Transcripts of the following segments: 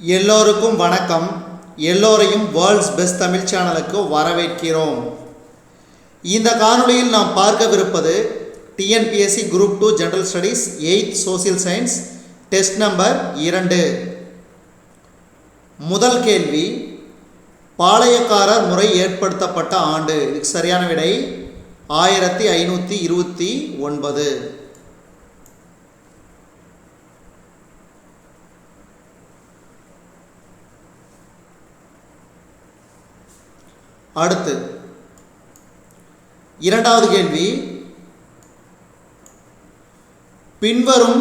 எல்லோருக்கும் வணக்கம். எல்லோரையும் வேர்ல்ட்ஸ் பெஸ்ட் தமிழ் சேனலுக்கு வரவேற்கிறோம். இந்த காணொளியில் நாம் பார்க்கவிருப்பது TNPSC group 2 general studies 8th social science test number 2. முதல் கேள்வி, பாளையக்காரர் முறை ஏற்படுத்தப்பட்ட ஆண்டு. இதுக்கு சரியான விடை 1529. அடுத்து இரண்டாவது கேள்வி, பின்வரும்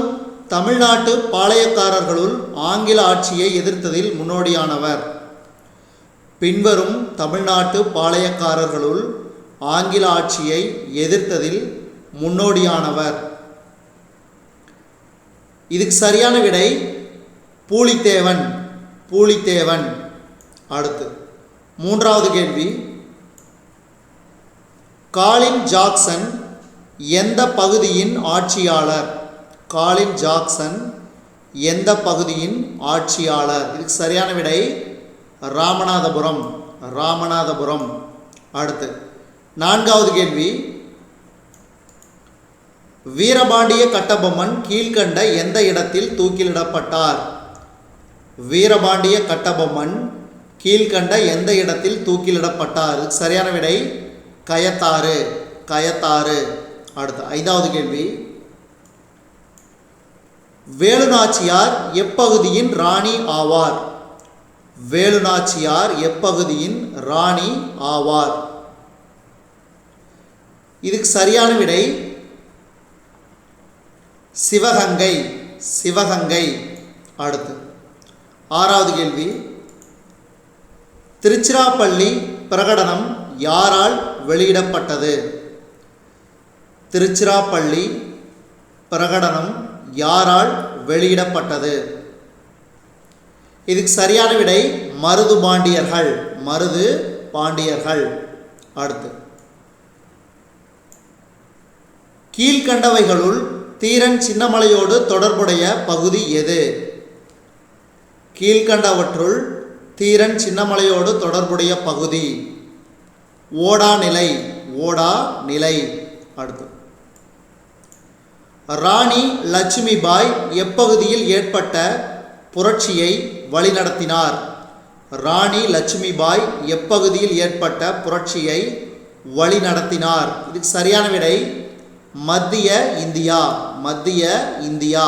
தமிழ்நாட்டு பாளையக்காரர்களுள் ஆங்கில ஆட்சியை எதிர்த்ததில் முன்னோடியானவர். பின்வரும் தமிழ்நாட்டு பாளையக்காரர்களுள் ஆங்கில ஆட்சியை எதிர்த்ததில் முன்னோடியானவர். இதுக்கு சரியான விடை பூலித்தேவன். பூலித்தேவன். அடுத்து மூன்றாவது கேள்வி, காலின் ஜாக்சன் எந்த பகுதியின் ஆட்சியாளர்? காலின் ஜாக்சன் எந்த பகுதியின் ஆட்சியாளர்? இதுக்கு சரியான விடை ராமநாதபுரம். ராமநாதபுரம். அடுத்து நான்காவது கேள்வி, வீரபாண்டிய கட்டபொம்மன் கீழ்கண்ட எந்த இடத்தில் தூக்கிலிடப்பட்டார்? வீரபாண்டிய கட்டபொம்மன் கீழ்கண்ட எந்த இடத்தில் தூக்கிலிடப்பட்டார்? சரியான விடை கயத்தாறு. கயத்தாறு. அடுத்து ஐந்தாவது கேள்வி, வேலுநாச்சியார் எப்பகுதியின் ராணி ஆவார்? வேலுநாச்சியார் எப்பகுதியின் ராணி ஆவார்? இதுக்கு சரியான விடை சிவகங்கை. சிவகங்கை. அடுத்து ஆறாவது கேள்வி, திருச்சிராப்பள்ளி பிரகடனம் யாரால் வெளியிடப்பட்டது? திருச்சிராப்பள்ளி பிரகடனம் யாரால் வெளியிடப்பட்டது? இதுக்கு சரியான விடை மருது பாண்டியர்கள். மருது பாண்டியர்கள். அடுத்து கீழ்கண்டவைகளுள் தீரன் சின்னமலையோடு தொடர்புடைய பகுதி எது? கீழ்கண்டவற்றுள் தீரன் சின்னமலையோடு தொடர்புடைய பகுதி ஓடா நிலை. ஓடா நிலை. அடுத்து ராணி லட்சுமிபாய் எப்பகுதியில் ஏற்பட்ட புரட்சியை வழிநடத்தினார்? ராணி லட்சுமிபாய் எப்பகுதியில் ஏற்பட்ட புரட்சியை வழிநடத்தினார்? இதுக்கு சரியான விடை மத்திய இந்தியா. மத்திய இந்தியா.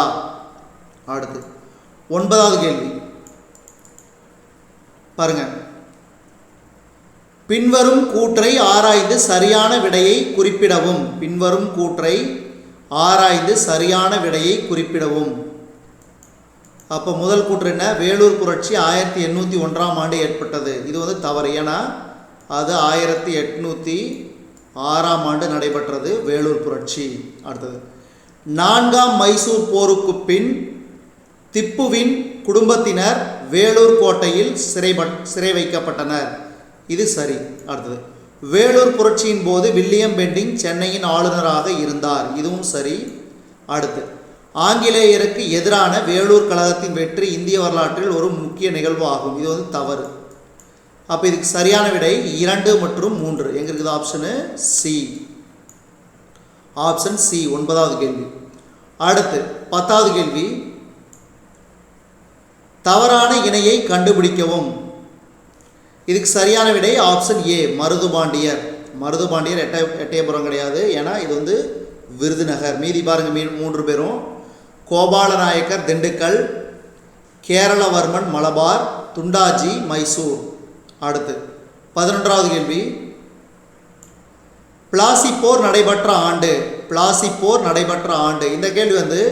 அடுத்து ஒன்பதாவது கேள்வி பாருங்க, பின்வரும் கூற்றை ஆராய்ந்து சரியான விடையை குறிப்பிடவும். பின்வரும் கூற்றை ஆராய்ந்து சரியான விடையை குறிப்பிடவும். அப்போ முதல் கூற்று என்ன? வேலூர் புரட்சி 1801 ஏற்பட்டது. இது தவறு. ஏன்னா அது 1806 நடைபெற்றது வேலூர் புரட்சி. அடுத்தது 4ஆம் மைசூர் போருக்கு பின் திப்புவின் குடும்பத்தினர் வேலூர் கோட்டையில் சிறை வைக்கப்பட்டனர். இது சரி. அடுத்தது வேலூர் புரட்சியின் போது வில்லியம் பெண்டிங் சென்னையின் ஆளுநராக இருந்தார். இதுவும் சரி. அடுத்து ஆங்கிலேயருக்கு எதிரான வேலூர் கழகத்தின் வெற்றி இந்திய வரலாற்றில் ஒரு முக்கிய நிகழ்வு ஆகும். இது தவறு. அப்போ இதுக்கு சரியான விடை 2 மற்றும் 3. எங்க இருக்குது? Option C. Option C. 9வது கேள்வி. அடுத்து 10வது கேள்வி, தவறான இணையை கண்டுபிடிக்கவும். இதுக்கு சரியான விடை ஆப்ஷன் ஏ மருதுபாண்டியர். மருதுபாண்டியர் எட்டயபுரம் கிடையாது. ஏன்னா இது விருதுநகர். மீதி பாருங்க, 3 பேரும் கோபாலநாயக்கர் திண்டுக்கல், கேரளவர்மன் மலபார், துண்டாஜி மைசூர். அடுத்து 11வது கேள்வி, பிளாசி போர் நடைபெற்ற ஆண்டு. பிளாசி போர் நடைபெற்ற ஆண்டு. இந்த கேள்வி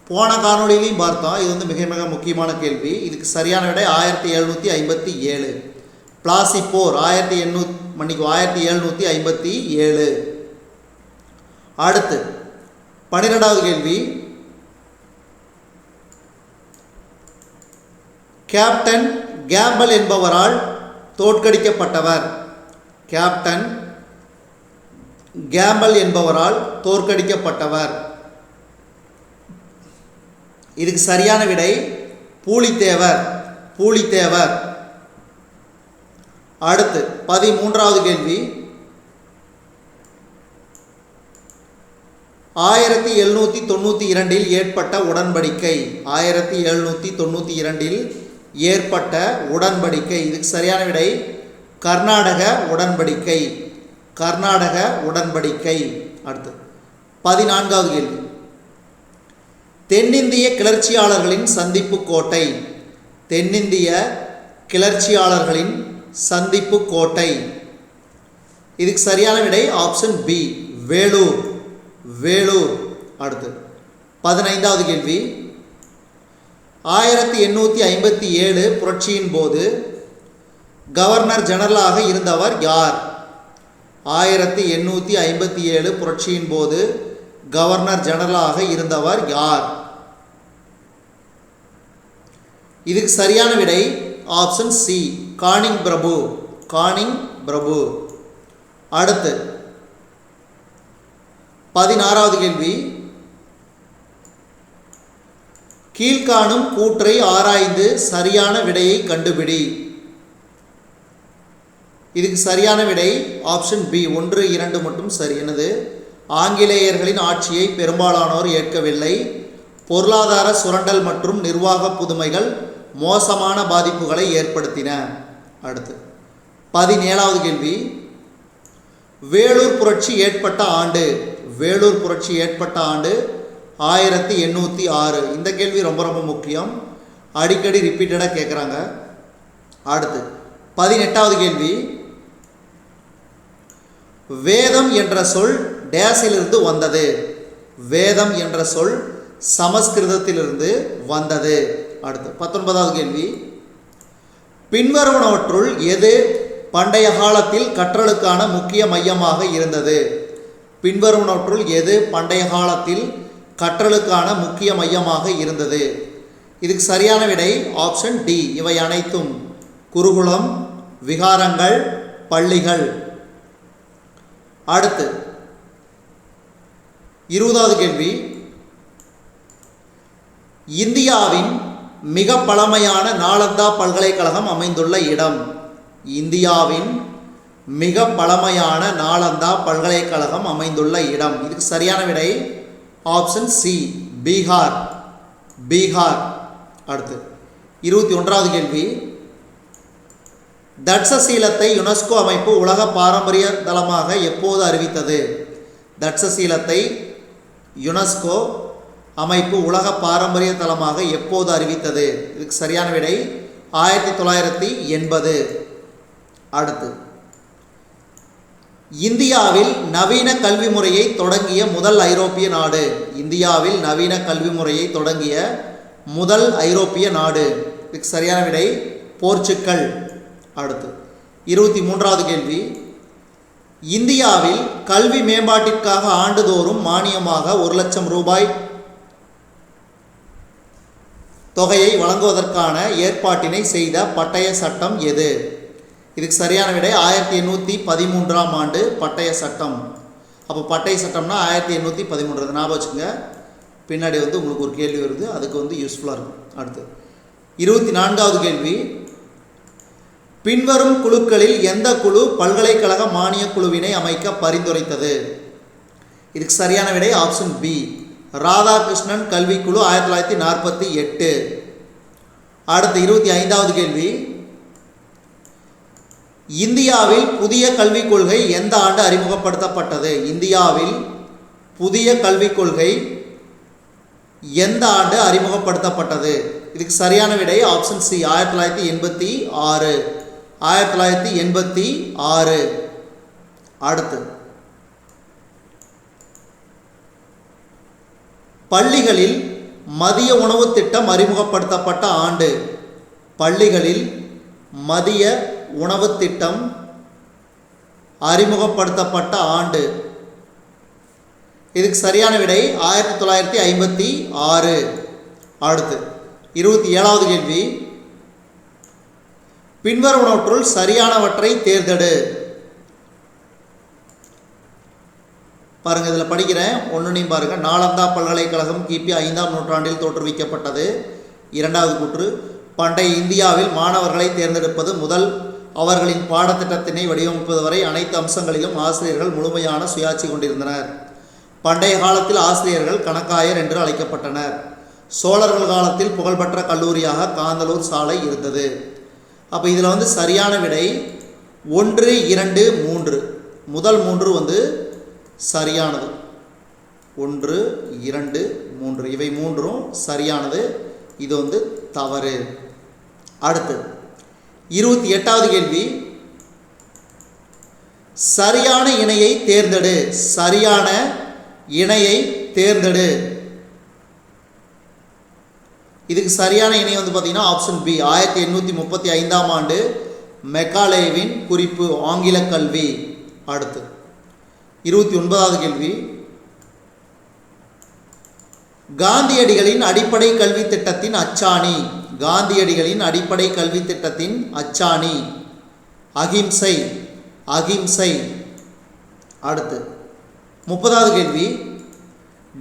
போன காணொளியிலையும் பார்த்தோம். இது மிக மிக முக்கியமான கேள்வி. இதுக்கு சரியான விடை 1757. பிளாசி போர் 1757. அடுத்து 12வது கேள்வி, கேப்டன் கேம்பல் என்பவரால் தோற்கடிக்கப்பட்டவர். கேப்டன் கேம்பல் என்பவரால் தோற்கடிக்கப்பட்டவர். இதுக்கு சரியான விடை பூலித்தேவர், பூலித்தேவர். அடுத்து 13வது கேள்வி, 1792 ஏற்பட்ட உடன்படிக்கை. 1792 ஏற்பட்ட உடன்படிக்கை. இதுக்கு சரியான விடை கர்நாடக உடன்படிக்கை, கர்நாடக உடன்படிக்கை. அடுத்து 14வது கேள்வி, தென்னிந்திய கிளர்ச்சியாளர்களின் சந்திப்பு கோட்டை. தென்னிந்திய கிளர்ச்சியாளர்களின் சந்திப்பு கோட்டை. இதுக்கு சரியான விடை ஆப்ஷன் பி, வேலூர், வேலூர். அடுத்து 15வது கேள்வி, 1857 புரட்சியின் போது கவர்னர் ஜெனரலாக இருந்தவர் யார்? 1857 புரட்சியின் போது கவர்னர் ஜெனரலாக இருந்தவர் யார்? இதுக்கு சரியான விடை ஆப்ஷன் சி, கானிங் பிரபு, கானிங் பிரபு. அடுத்து 16வது கேள்வி, கீழ்காணும் கூற்றை ஆராய்ந்து சரியான விடையை கண்டுபிடி. இதுக்கு சரியான விடை ஆப்ஷன் பி, 1, 2 மட்டும் சரியானது. ஆங்கிலேயர்களின் ஆட்சியை பெரும்பாலானோர் ஏற்கவில்லை. பொருளாதார சுரண்டல் மற்றும் நிர்வாக புதுமைகள் மோசமான பாதிப்புகளை ஏற்படுத்தின. அடுத்து 17வது கேள்வி, வேலூர் புரட்சி ஏற்பட்ட ஆண்டு. வேலூர் புரட்சி ஏற்பட்ட ஆண்டு 1806. இந்த கேள்வி ரொம்ப ரொம்ப முக்கியம், அடிக்கடி ரிப்பீட்டடாக கேட்குறாங்க. அடுத்து 18வது கேள்வி, வேதம் என்ற சொல் டேஸிலிருந்து வந்தது. வேதம் என்ற சொல் சமஸ்கிருதத்திலிருந்து வந்தது. அடுத்து 19வது கேள்வி, பின்வருவனவற்றுள் எது பண்டைய காலத்தில் கற்றலுக்கான முக்கிய மையமாக இருந்தது? பின்வருவனவற்றுள் எது பண்டைய காலத்தில் கற்றலுக்கான முக்கிய மையமாக இருந்தது? இதுக்கு சரியான விடை ஆப்ஷன் டி, இவை அனைத்தும் குருகுலம், விகாரங்கள், பள்ளிகள். அடுத்து 20வது கேள்வி, இந்தியாவின் மிக பழமையான நாலந்தா பல்கலைக்கழகம் அமைந்துள்ள இடம். இந்தியாவின் மிக பழமையான நாலந்தா பல்கலைக்கழகம் அமைந்துள்ள இடம். இதுக்கு சரியான விடை ஆப்ஷன் சி, பீகார், பீகார். அடுத்து 21வது கேள்வி, தட்சசீலத்தை யுனெஸ்கோ அமைப்பு உலக பாரம்பரிய தலமாக எப்போது அறிவித்தது? தட்சசீலத்தை யுனெஸ்கோ அமைப்பு உலக பாரம்பரிய தலமாக எப்போது அறிவித்தது? இதுக்கு சரியான விடை 1980. அடுத்து, இந்தியாவில் நவீன கல்வி முறையை தொடங்கிய முதல் ஐரோப்பிய நாடு. இந்தியாவில் நவீன கல்வி முறையை தொடங்கிய முதல் ஐரோப்பிய நாடு. இதுக்கு சரியான விடை போர்ச்சுக்கல். அடுத்து 23வது கேள்வி, இந்தியாவில் கல்வி மேம்பாட்டிற்காக ஆண்டுதோறும் மானியமாக 1 லட்சம் ரூபாய் தொகையை வழங்குவதற்கான ஏற்பாட்டினை செய்த பட்டய சட்டம் எது? இதுக்கு சரியான விடை 1813ஆம் ஆண்டு பட்டய சட்டம். அப்போ பட்டய சட்டம்னா 1813, ஞாபகம் வச்சுங்க. பின்னாடி உங்களுக்கு ஒரு கேள்வி வருது, அதுக்கு யூஸ்ஃபுல்லாக இருக்கும். அடுத்து 24வது கேள்வி, பின்வரும் குழுக்களில் எந்த குழு பல்கலைக்கழக மானிய குழுவினை அமைக்க பரிந்துரைத்தது? இதுக்கு சரியான விடை ஆப்ஷன் பி, ராதாகிருஷ்ணன் கல்விக்குழு 1948. அடுத்து 25வது கேள்வி, இந்தியாவில் புதிய கல்விக் கொள்கை எந்த ஆண்டு அறிமுகப்படுத்தப்பட்டது? இந்தியாவில் புதிய கல்விக் கொள்கை எந்த ஆண்டு அறிமுகப்படுத்தப்பட்டது? இதுக்கு சரியான விடை ஆப்ஷன் சி, 1986, 1986. அடுத்து, பள்ளிகளில் மதிய உணவு திட்டம் அறிமுகப்படுத்தப்பட்ட ஆண்டு. பள்ளிகளில் மதிய உணவு திட்டம் அறிமுகப்படுத்தப்பட்ட ஆண்டு. இதுக்கு சரியான விடை 1956. அடுத்து 27வது கேள்வி, பின்வருவனவற்றுள் சரியானவற்றை தேர்ந்தெடு. பாருங்கள், இதில் படிக்கிறேன், ஒன்றுனையும் பாருங்கள். நாலந்தா பல்கலைக்கழகம் கிபி 5ஆம் நூற்றாண்டில் தோற்றுவிக்கப்பட்டது. இரண்டாவது கூற்று, பண்டைய இந்தியாவில் மாணவர்களை தேர்ந்தெடுப்பது முதல் அவர்களின் பாடத்திட்டத்தினை வடிவமைப்பது வரை அனைத்து அம்சங்களிலும் ஆசிரியர்கள் முழுமையான சுயாட்சி கொண்டிருந்தனர். பண்டைய காலத்தில் ஆசிரியர்கள் கணக்காயர் என்று அழைக்கப்பட்டனர். சோழர்கள் காலத்தில் புகழ்பெற்ற கல்லூரியாக காந்தலூர் சாலை இருந்தது. அப்போ இதில் வந்து சரியான விடை 1, 2, 3. முதல் 3 சரியானது. 1, 2, 3 இவை 3 சரியானது. இது தவறு. அடுத்து 28வது கேள்வி, சரியான இணையை தேர்ந்தெடு. சரியான இணையை தேர்ந்தெடு. இதுக்கு சரியான இணை பார்த்தீங்கன்னா ஆப்ஷன் பி, 1835ஆம் ஆண்டு மெக்காலேவின் குறிப்பு ஆங்கில கல்வி. அடுத்து 29வது கேள்வி, காந்தியடிகளின் அடிப்படை கல்வி திட்டத்தின் அச்சாணி. காந்தியடிகளின் அடிப்படை கல்வி திட்டத்தின் அச்சாணி அகிம்சை. அகிம்சை. அடுத்து 30வது கேள்வி,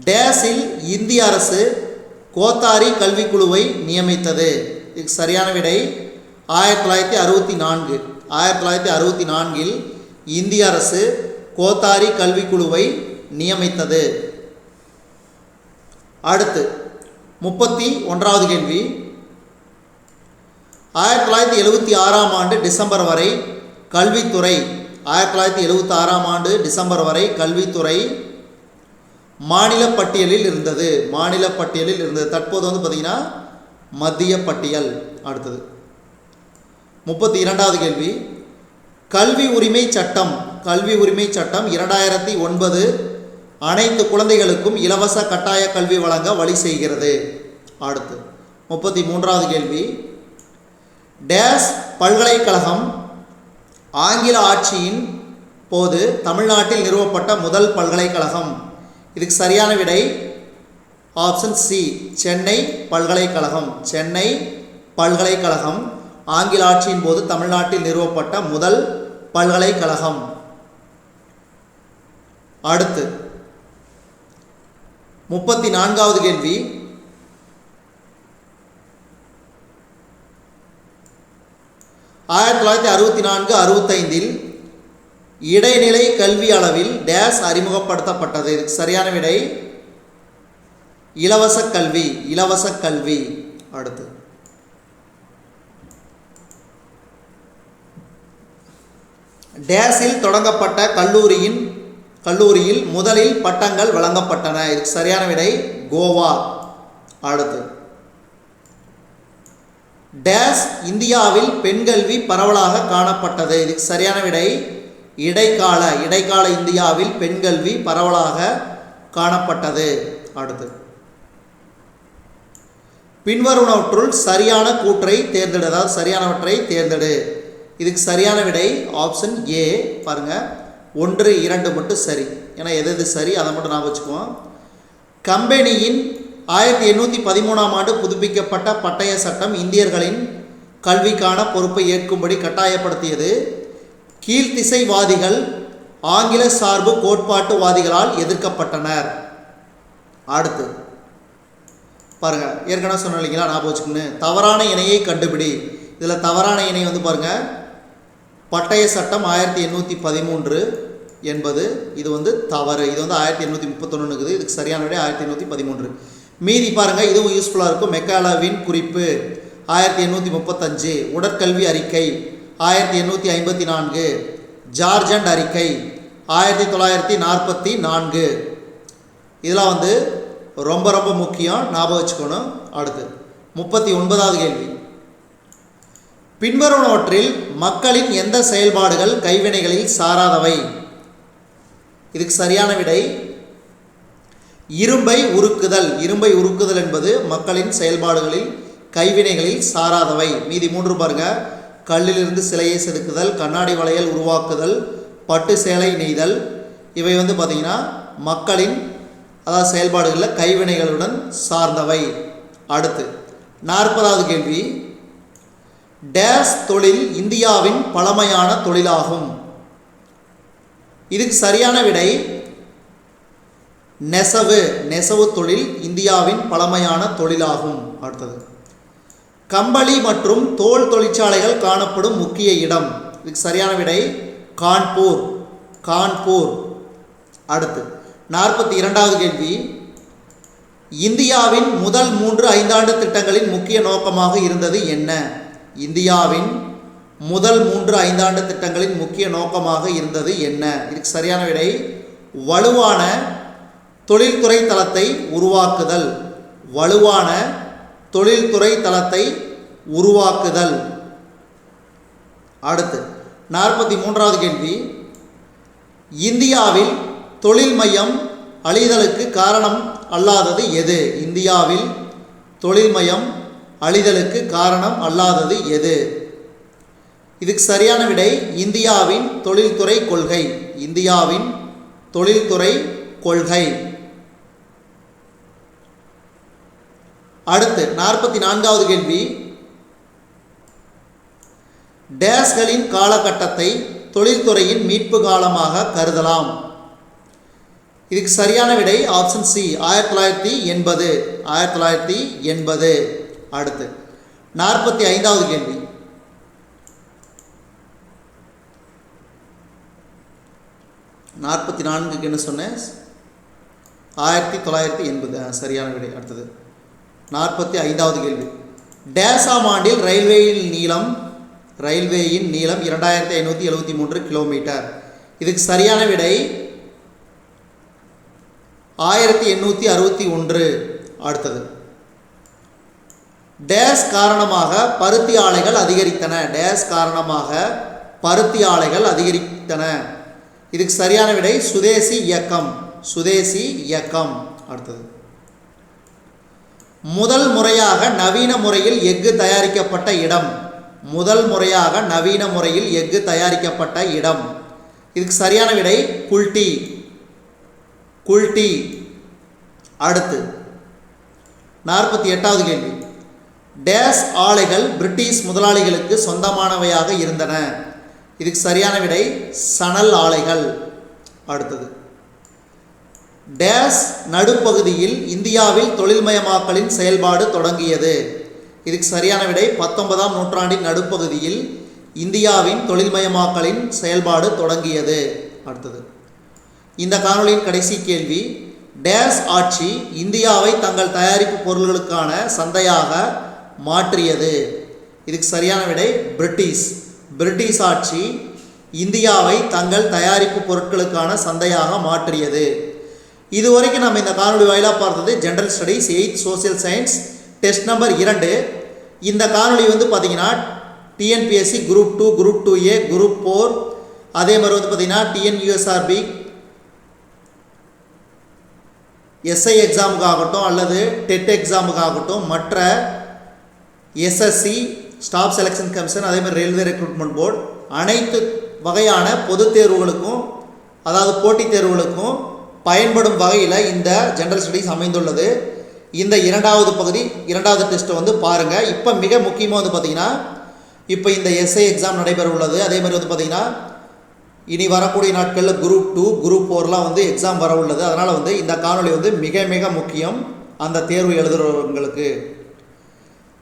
டேஸில் இந்திய அரசு கோத்தாரி கல்விக்குழுவை நியமித்தது. இதுக்கு சரியான விடை 1964. 1964இல் இந்திய அரசு கோத்தாரி கல்விக்குழுவை நியமித்தது. அடுத்து 31வது கேள்வி, 1976ஆம் ஆண்டு டிசம்பர் வரை கல்வித்துறை 1976ஆம் ஆண்டு டிசம்பர் வரை கல்வித்துறை மாநில பட்டியலில் இருந்தது. மாநில பட்டியலில் இருந்தது. தற்போது பார்த்தீங்கன்னா மத்திய பட்டியல். அடுத்தது 32வது கேள்வி, கல்வி உரிமை சட்டம். கல்வி உரிமை சட்டம் 2009 அனைத்து குழந்தைகளுக்கும் இலவச கட்டாய கல்வி வழங்க வழி செய்கிறது. அடுத்து 33வது கேள்வி, டேஸ் பல்கலைக்கழகம் ஆங்கில ஆட்சியின் போது தமிழ்நாட்டில் நிறுவப்பட்ட முதல் பல்கலைக்கழகம். இதுக்கு சரியான விடை ஆப்ஷன் சி, சென்னை பல்கலைக்கழகம். சென்னை பல்கலைக்கழகம் ஆங்கில ஆட்சியின் போது தமிழ்நாட்டில் நிறுவப்பட்ட முதல் பல்கலைக்கழகம். அடுத்து 34வது கேள்வி, ஆயிரத்தி 1964-65 இடைநிலை கல்வி அளவில் டேஸ் அறிமுகப்படுத்தப்பட்டது. இதுக்கு சரியான விடை இலவச கல்வி. இலவச கல்வி. அடுத்து டேஸில் தொடங்கப்பட்ட கல்லூரியில் முதலில் பட்டங்கள் வழங்கப்பட்டன. இதுக்கு சரியான விடை கோவா. அடுத்து டேஸ் இந்தியாவில் பெண்கல்வி பரவலாக காணப்பட்டது. இதுக்கு சரியான விடை இடைக்கால இந்தியாவில் பெண்கல்வி பரவலாக காணப்பட்டது. அடுத்து பின்வருவனவற்றுள் சரியான கூற்றை தேர்ந்தெடு. அதாவது சரியானவற்றை தேர்ந்தெடு. இதுக்கு சரியான விடை ஆப்ஷன் ஏ. பாருங்க, 1, 2 மட்டும் சரி. ஏன்னா எது சரி அதை மட்டும் நான் வச்சுக்குவோம். கம்பெனியின் 1813ஆம் ஆண்டு புதுப்பிக்கப்பட்ட பட்டய சட்டம் இந்தியர்களின் கல்விக்கான பொறுப்பை ஏற்கும்படி கட்டாயப்படுத்தியது. கீழ்த்திசைவாதிகள் ஆங்கில சார்பு கோட்பாட்டுவாதிகளால் எதிர்க்கப்பட்டனர். அடுத்து பாருங்க, ஏற்கனவே சொன்ன இல்லைங்களா, ஞாபகம் வச்சுக்கணும். தவறான இணையை கண்டுபிடி. இதில் தவறான இணை பாருங்க, பட்டய சட்டம் 1813 என்பது இது தவறு. இது 1831 இருக்குது. இதுக்கு சரியான விட 1813. மீதி பாருங்க, இதுவும் யூஸ்ஃபுல்லாக இருக்கும். மெக்காலேவின் குறிப்பு 1835, உடற்கல்வி அறிக்கை 1854, ஜார்ஜண்ட் அறிக்கை 1944. இதெல்லாம் ரொம்ப ரொம்ப முக்கியம், ஞாபகம் வச்சுக்கணும். அடுத்து 39வது கேள்வி, பின்வருவனவற்றில் மக்களின் எந்த செயல்பாடுகள் கைவினைகளில் சாராதவை? இதுக்கு சரியான விடை இரும்பை உருக்குதல். இரும்பை உருக்குதல் என்பது மக்களின் செயல்பாடுகளில் கைவினைகளில் சாராதவை. மீதி 3 பாருங்க, கல்லிலிருந்து சிலையை செதுக்குதல், கண்ணாடி வளையல் உருவாக்குதல், பட்டு சேலை நெய்தல். இவை பார்த்தீங்கன்னா மக்களின் செயல்பாடுகளில் கைவினைகளுடன் சார்ந்தவை. அடுத்து 40வது கேள்வி, டேஸ் தொழில் இந்தியாவின் பழமையான தொழிலாகும். இதுக்கு சரியான விடை நெசவு. நெசவு தொழில் இந்தியாவின் பழமையான தொழிலாகும். அடுத்தது கம்பளி மற்றும் தோல் தொழிற்சாலைகள் காணப்படும் முக்கிய இடம். இதுக்கு சரியான விடை கான்பூர். கான்பூர். அடுத்து 42வது கேள்வி. இந்தியாவின் முதல் 3 5ஆண்டு திட்டங்களின் முக்கிய நோக்கமாக இருந்தது என்ன? இந்தியாவின் முதல் 3 5ஆண்டு திட்டங்களின் முக்கிய நோக்கமாக இருந்தது என்ன? இதுக்கு சரியான விடை வலுவான தொழில்துறை தளத்தை உருவாக்குதல். வலுவான தொழில்துறை தளத்தை உருவாக்குதல். அடுத்து 43வது கேள்வி. இந்தியாவில் தொழில் மையம் அழிதலுக்கு காரணம் அல்லாதது எது? இந்தியாவில் தொழில் மையம் அழிதலுக்கு காரணம் அல்லாதது எது? இதுக்கு சரியான விடை இந்தியாவின் தொழில்துறை கொள்கை. இந்தியாவின் தொழில்துறை கொள்கை. அடுத்து 44வது கேள்வி. டேஸ்களின் காலகட்டத்தை தொழில்துறையின் மீட்பு காலமாக கருதலாம். இதுக்கு சரியான விடை ஆப்ஷன் சி 1980. 1980. அடுத்து 45வது கேள்வி. 44க்கு என்ன சொன்னேன்? 1980. சரியான விடை. அடுத்தது 45வது கேள்வி. டேசாம் ஆண்டில் ரயில்வேயின் நீளம் 2573 கிலோமீட்டர். இதுக்கு சரியான விடை 1861. அடுத்தது டேஸ் காரணமாக பருத்தி ஆலைகள் அதிகரித்தன. டேஸ் காரணமாக பருத்தி ஆலைகள் அதிகரித்தன. இதுக்கு சரியான விடை சுதேசி இயக்கம். சுதேசி இயக்கம். அடுத்தது முதல் முறையாக நவீன முறையில் எஃகு தயாரிக்கப்பட்ட இடம். முதல் முறையாக நவீன முறையில் எஃகு தயாரிக்கப்பட்ட இடம். இதுக்கு சரியான விடை குல்டி. குல்டி. அடுத்து 48வது கேள்வி. டேஸ் ஆலைகள் பிரிட்டிஷ் முதலாளிகளுக்கு சொந்தமானவையாக இருந்தன. இதுக்கு சரியான விடை சணல் ஆலைகள். அடுத்தது டேஸ் நடுப்பகுதியில் இந்தியாவில் தொழில்மயமாக்கலின் செயல்பாடு தொடங்கியது. இதுக்கு சரியான விடை 19ஆம் நூற்றாண்டின் நடுப்பகுதியில் இந்தியாவின் தொழில்மயமாக்கலின் செயல்பாடு தொடங்கியது. அடுத்தது இந்த காணொளியின் கடைசி கேள்வி. டேஸ் ஆட்சி இந்தியாவை தங்கள் தயாரிப்பு பொருள்களுக்கான சந்தையாக மாற்றியது. இதுக்கு சரியான விடை பிரிட்டிஷ். பிரிட்டிஷ் ஆட்சி இந்தியாவை தங்கள் தயாரிப்பு பொருட்களுக்கான சந்தையாக மாற்றியது. இதுவரைக்கும் நம்ம இந்த காணொளி வாயிலாக பார்த்தது general studies 8th social science test number 2. இந்த காணொளி பார்த்தீங்கன்னா TNPSC group 2, group 2A, group 4, அதே மாதிரி பார்த்தீங்கன்னா டிஎன்யூஎஸ்ஆர்பி எஸ்ஐ எக்ஸாமுக்காகட்டும் அல்லது டெட் எக்ஸாமுக்காகட்டும் மற்ற எஸ்எஸ்சி ஸ்டாஃப் செலெக்ஷன் கமிஷன் அதே மாதிரி ரயில்வே ரெக்ரூட்மெண்ட் போர்டு அனைத்து வகையான பொதுத் தேர்வுகளுக்கும் அதாவது போட்டித் தேர்வுகளுக்கும் பயன்படும் வகையில் இந்த ஜென்ரல் ஸ்டடீஸ் அமைந்துள்ளது. இந்த இரண்டாவது டெஸ்ட்டை பாருங்கள். இப்போ மிக முக்கியமாக பார்த்தீங்கன்னா இப்போ இந்த எஸ்ஐ எக்ஸாம் நடைபெற உள்ளது. அதே மாதிரி பார்த்தீங்கன்னா இனி வரக்கூடிய நாட்களில் குரூப் 2, குரூப் 4லாம் எக்ஸாம் வர உள்ளது. அதனால் இந்த காணொளி மிக மிக முக்கியம் அந்த தேர்வு எழுதுகிறவங்களுக்கு.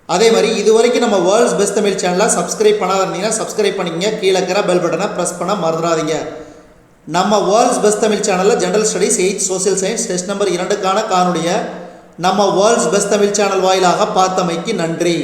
அதே மாதிரி இதுவரைக்கும் நம்ம வேர்ல்ட்ஸ் பெஸ்ட் தமிழ் சேனலை சப்ஸ்கிரைப் பண்ணாத இருந்தீங்கன்னா சப்ஸ்கிரைப் பண்ணிக்கங்க. கீழே இருக்கிற பெல் பட்டனை ப்ரெஸ் பண்ண மறந்துடாதீங்க. நம்ம வேர்ல்ட்ஸ் பெஸ்ட் தமிழ் சேனலில் general studies 8th social science test number 2க்கான காணொலியை நம்ம வேர்ல்ட்ஸ் பெஸ்ட் தமிழ் சேனல் வாயிலாக பார்த்தமைக்கு நன்றி.